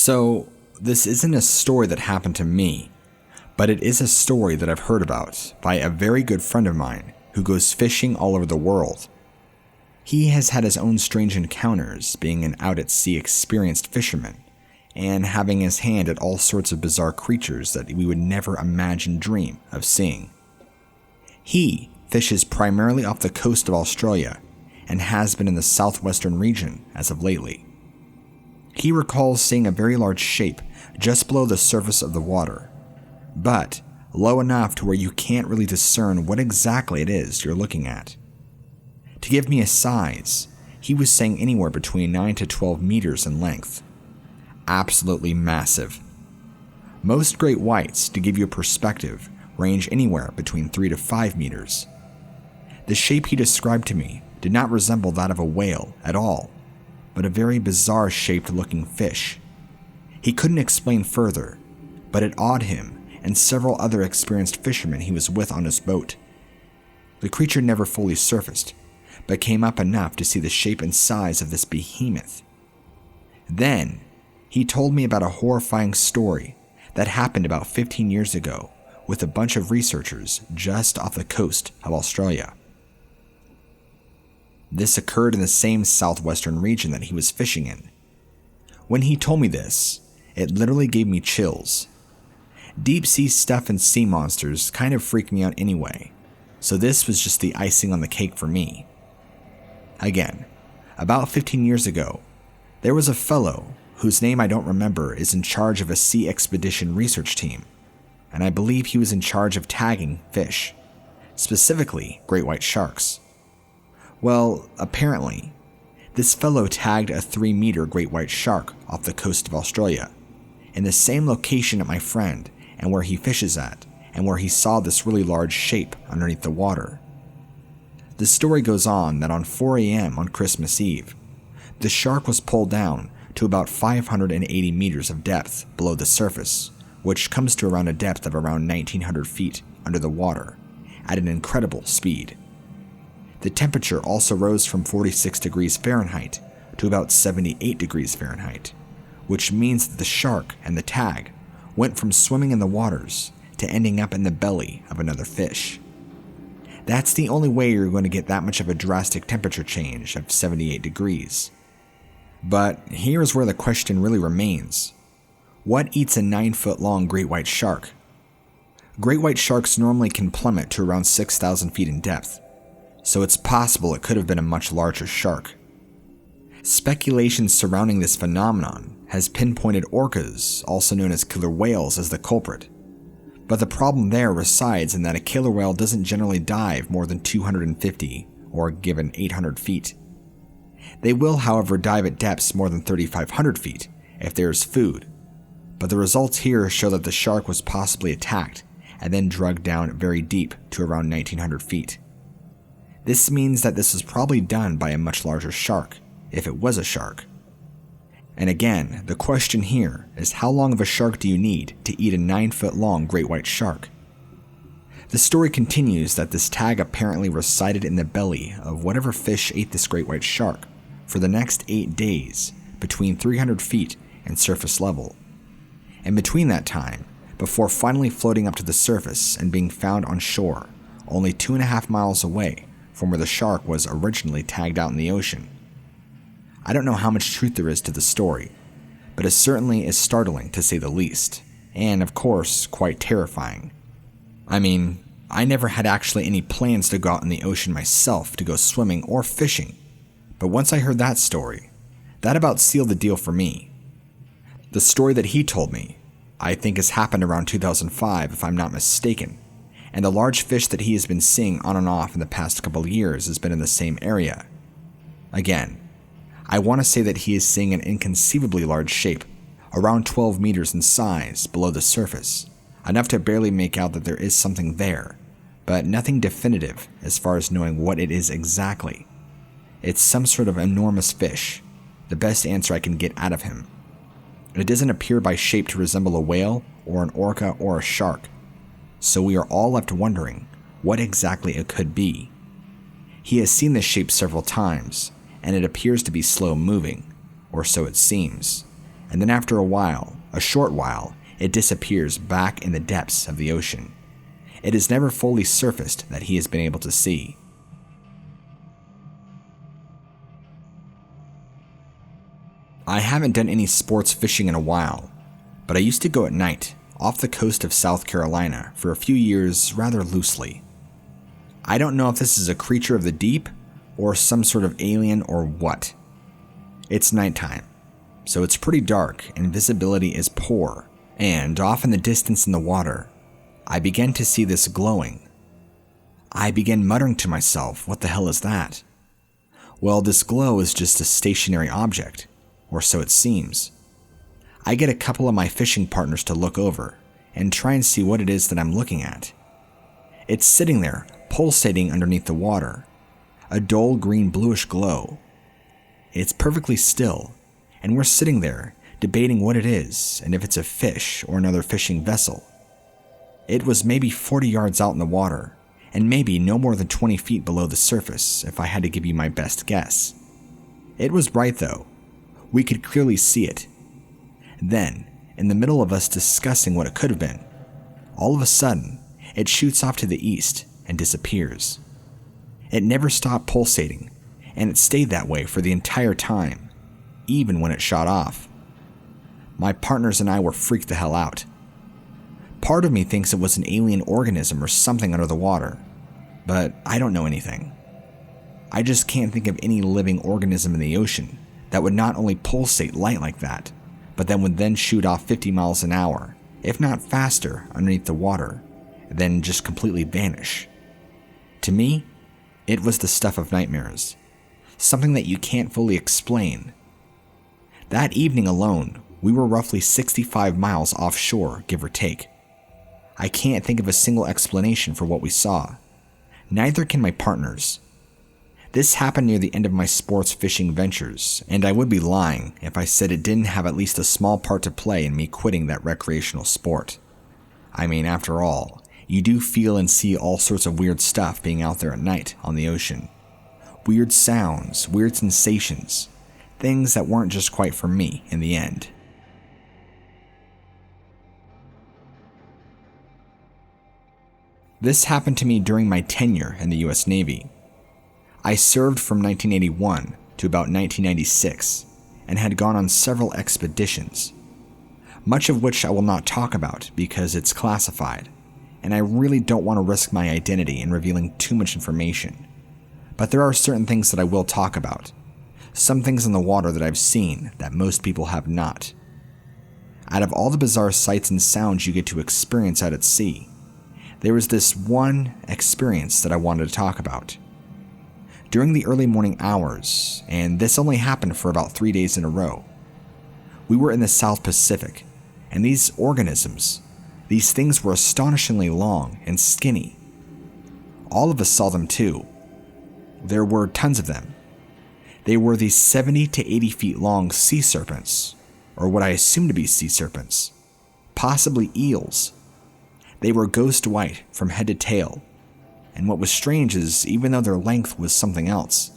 So, this isn't a story that happened to me, but it is a story that I've heard about by a very good friend of mine who goes fishing all over the world. He has had his own strange encounters, being an out-at-sea experienced fisherman, and having his hand at all sorts of bizarre creatures that we would never imagine dream of seeing. He fishes primarily off the coast of Australia, and has been in the southwestern region as of lately. He recalls seeing a very large shape just below the surface of the water, but low enough to where you can't really discern what exactly it is you're looking at. To give me a size, he was saying anywhere between 9 to 12 meters in length. Absolutely massive. Most great whites, to give you a perspective, range anywhere between 3 to 5 meters. The shape he described to me did not resemble that of a whale at all, but a very bizarre shaped looking fish. He couldn't explain further, but it awed him and several other experienced fishermen he was with on his boat. The creature never fully surfaced, but came up enough to see the shape and size of this behemoth. Then, he told me about a horrifying story that happened about 15 years ago with a bunch of researchers just off the coast of Australia. This occurred in the same southwestern region that he was fishing in. When he told me this, it literally gave me chills. Deep sea stuff and sea monsters kind of freak me out anyway, so this was just the icing on the cake for me. Again, about 15 years ago, there was a fellow whose name I don't remember is in charge of a sea expedition research team, and I believe he was in charge of tagging fish, specifically great white sharks. Well, apparently, this fellow tagged a 3-meter great white shark off the coast of Australia, in the same location at my friend and where he fishes at, and where he saw this really large shape underneath the water. The story goes on that on 4 a.m. on Christmas Eve, the shark was pulled down to about 580 meters of depth below the surface, which comes to around a depth of around 1,900 feet under the water, at an incredible speed. The temperature also rose from 46 degrees Fahrenheit to about 78 degrees Fahrenheit, which means that the shark and the tag went from swimming in the waters to ending up in the belly of another fish. That's the only way you're going to get that much of a drastic temperature change of 78 degrees. But here's where the question really remains. What eats a 9-foot-long great white shark? Great white sharks normally can plummet to around 6,000 feet in depth, so it's possible it could have been a much larger shark. Speculation surrounding this phenomenon has pinpointed orcas, also known as killer whales, as the culprit. But the problem there resides in that a killer whale doesn't generally dive more than 250 or given 800 feet. They will, however, dive at depths more than 3,500 feet if there is food, but the results here show that the shark was possibly attacked and then dragged down very deep to around 1,900 feet. This means that this was probably done by a much larger shark, if it was a shark. And again, the question here is how long of a shark do you need to eat a 9-foot-long great white shark? The story continues that this tag apparently resided in the belly of whatever fish ate this great white shark for the next 8 days, between 300 feet and surface level. And between that time, before finally floating up to the surface and being found on shore, only 2.5 miles away from where the shark was originally tagged out in the ocean. I don't know how much truth there is to the story, but it certainly is startling to say the least, and of course, quite terrifying. I mean, I never had actually any plans to go out in the ocean myself to go swimming or fishing, but once I heard that story, that about sealed the deal for me. The story that he told me, I think has happened around 2005 if I'm not mistaken, and the large fish that he has been seeing on and off in the past couple of years has been in the same area. Again, I want to say that he is seeing an inconceivably large shape, around 12 meters in size below the surface, enough to barely make out that there is something there, but nothing definitive as far as knowing what it is exactly. It's some sort of enormous fish, the best answer I can get out of him. It doesn't appear by shape to resemble a whale or an orca or a shark, so we are all left wondering what exactly it could be. He has seen this shape several times, and it appears to be slow moving, or so it seems, and then after a short while, it disappears back in the depths of the ocean. It has never fully surfaced that he has been able to see. I haven't done any sports fishing in a while, but I used to go at night off the coast of South Carolina for a few years rather loosely. I don't know if this is a creature of the deep or some sort of alien or what. It's nighttime, so it's pretty dark and visibility is poor, and off in the distance in the water, I began to see this glowing. I began muttering to myself, what the hell is that? Well, this glow is just a stationary object, or so it seems. I get a couple of my fishing partners to look over and try and see what it is that I'm looking at. It's sitting there, pulsating underneath the water, a dull green bluish glow. It's perfectly still, and we're sitting there debating what it is and if it's a fish or another fishing vessel. It was maybe 40 yards out in the water, and maybe no more than 20 feet below the surface if I had to give you my best guess. It was bright though. We could clearly see it. Then, in the middle of us discussing what it could have been, all of a sudden, it shoots off to the east and disappears. It never stopped pulsating, and it stayed that way for the entire time, even when it shot off. My partners and I were freaked the hell out. Part of me thinks it was an alien organism or something under the water, but I don't know anything. I just can't think of any living organism in the ocean that would not only pulsate light like that, but then would then shoot off 50 miles an hour, if not faster, underneath the water, then just completely vanish. To me, it was the stuff of nightmares, something that you can't fully explain. That evening alone, we were roughly 65 miles offshore, give or take. I can't think of a single explanation for what we saw. Neither can my partners. This happened near the end of my sports fishing ventures, and I would be lying if I said it didn't have at least a small part to play in me quitting that recreational sport. I mean, after all, you do feel and see all sorts of weird stuff being out there at night on the ocean. Weird sounds, weird sensations, things that weren't just quite for me in the end. This happened to me during my tenure in the U.S. Navy. I served from 1981 to about 1996 and had gone on several expeditions, much of which I will not talk about because it's classified, and I really don't want to risk my identity in revealing too much information. But there are certain things that I will talk about, some things in the water that I've seen that most people have not. Out of all the bizarre sights and sounds you get to experience out at sea, there was this one experience that I wanted to talk about. During the early morning hours, and this only happened for about 3 days in a row, we were in the South Pacific, and these organisms, these things were astonishingly long and skinny. All of us saw them too. There were tons of them. They were these 70 to 80 feet long sea serpents, or what I assume to be sea serpents, possibly eels. They were ghost white from head to tail, and what was strange is even though their length was something else,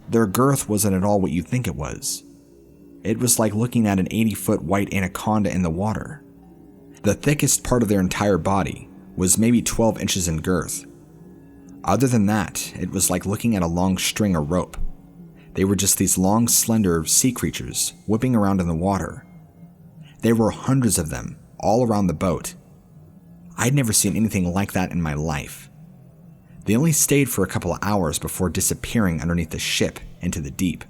their girth wasn't at all what you'd think it was. It was like looking at an 80-foot white anaconda in the water. The thickest part of their entire body was maybe 12 inches in girth. Other than that, it was like looking at a long string or rope. They were just these long, slender sea creatures whipping around in the water. There were hundreds of them all around the boat. I'd never seen anything like that in my life. They only stayed for a couple of hours before disappearing underneath the ship into the deep.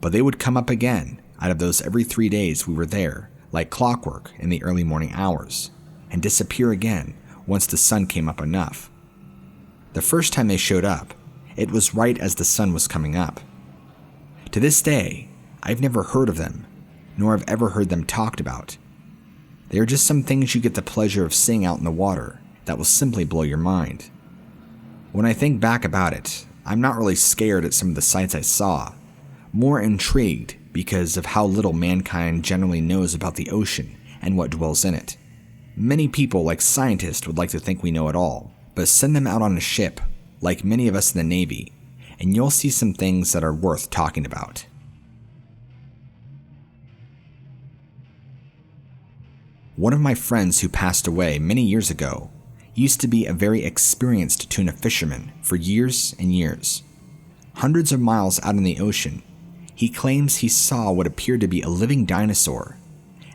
But they would come up again out of those every 3 days we were there, like clockwork in the early morning hours, and disappear again once the sun came up enough. The first time they showed up, it was right as the sun was coming up. To this day, I've never heard of them, nor have ever heard them talked about. They are just some things you get the pleasure of seeing out in the water that will simply blow your mind. When I think back about it, I'm not really scared at some of the sights I saw, more intrigued because of how little mankind generally knows about the ocean and what dwells in it. Many people, like scientists, would like to think we know it all, but send them out on a ship, like many of us in the Navy, and you'll see some things that are worth talking about. One of my friends who passed away many years ago used to be a very experienced tuna fisherman for years and years. Hundreds of miles out in the ocean, he claims he saw what appeared to be a living dinosaur,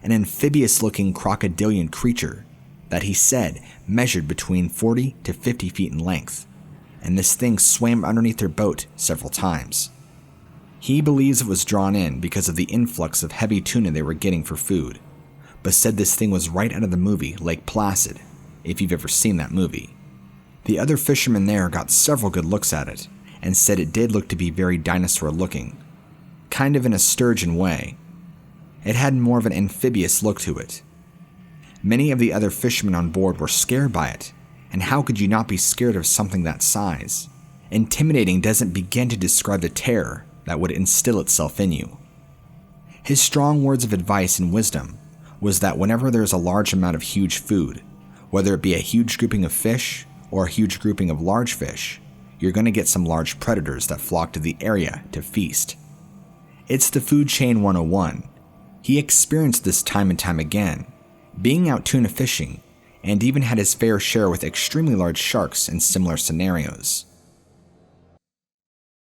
an amphibious-looking crocodilian creature that he said measured between 40 to 50 feet in length, and this thing swam underneath their boat several times. He believes it was drawn in because of the influx of heavy tuna they were getting for food, but said this thing was right out of the movie Lake Placid, if you've ever seen that movie. The other fishermen there got several good looks at it, and said it did look to be very dinosaur-looking, kind of in a sturgeon way. It had more of an amphibious look to it. Many of the other fishermen on board were scared by it, and how could you not be scared of something that size? Intimidating doesn't begin to describe the terror that would instill itself in you. His strong words of advice and wisdom was that whenever there's a large amount of huge food, whether it be a huge grouping of fish or a huge grouping of large fish, you're going to get some large predators that flock to the area to feast. It's the food chain 101. He experienced this time and time again, being out tuna fishing, and even had his fair share with extremely large sharks in similar scenarios.